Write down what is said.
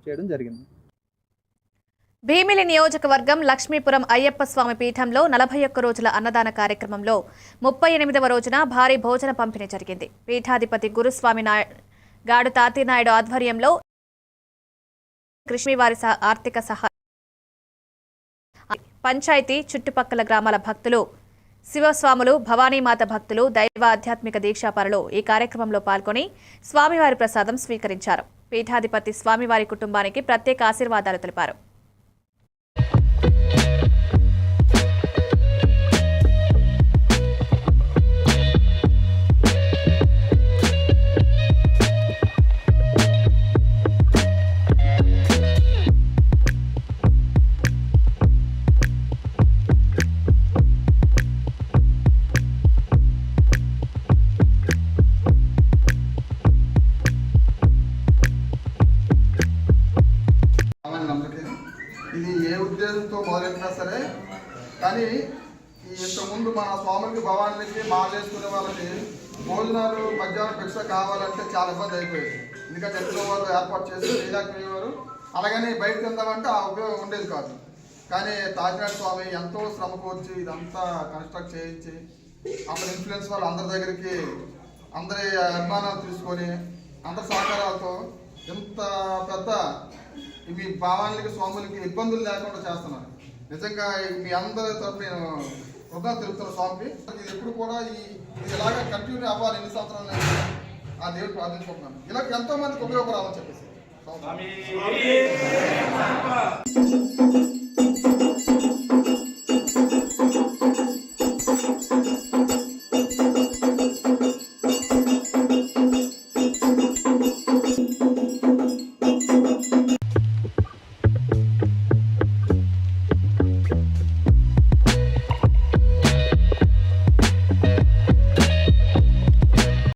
చేయడం జరిగింది. భీమిలి నియోజకవర్గం లక్ష్మీపురం అయ్యప్ప స్వామి పీఠంలో 41 రోజుల అన్నదాన కార్యక్రమంలో 38వ రోజున భారీ భోజన పంపిణీ జరిగింది. పీఠాధిపతి గురుస్వామి గాడు తాతినాయుడు ఆధ్వర్యంలో కృష్ణవారి ఆర్థిక సహాయం పంచాయతీ చుట్టుపక్కల గ్రామాల భక్తులు, శివస్వాములు, భవానీమాత భక్తులు, దైవ ఆధ్యాత్మిక దీక్షాపరులు ఈ కార్యక్రమంలో పాల్గొని స్వామివారి ప్రసాదం స్వీకరించారు. పీఠాధిపతి స్వామివారి కుటుంబానికి ప్రత్యేక ఆశీర్వాదాలు తెలిపారు. ఇది ఏ ఉద్దేశంతో మొదలెట్టినా సరే, కానీ ఇంతకుముందు మన స్వాములకి భవానికి మాలేసుకునే వాళ్ళకి భోజనాలు మధ్యాహ్నం భిక్ష కావాలంటే చాలా ఇబ్బంది అయిపోయేది. ఎందుకంటే ఎంతో వాళ్ళు ఏర్పాటు చేసి వేయలేకపోయేవారు. అలాగని బయట తిందామంటే ఆ ఉపయోగం ఉండేది కాదు. కానీ తాతినాయుడు స్వామి ఎంతో శ్రమకు వచ్చి ఇదంతా కన్స్ట్రక్ట్ చేయించి అక్కడ ఇన్ఫ్లుయెన్స్ వాళ్ళు అందరి దగ్గరికి అందరి అభిమానాలు తీసుకొని అందరి సహకారాలతో ఇంత పెద్ద మీ భావానికి స్వాములకి ఇబ్బందులు లేకుండా చేస్తున్నారు. నిజంగా మీ అందరి తరఫు నేను కృతజ్ఞతలు తెలుపుతున్న స్వామికి. ఇది ఎప్పుడు కూడా ఇది ఇలాగా కంటిన్యూ అవ్వాలి. ఎన్ని సంవత్సరాలు ఆ దేవుడు ప్రార్థించుకుంటున్నాను. ఇలా ఎంతో మందికి ఉపయోగపడాలని చెప్పేసి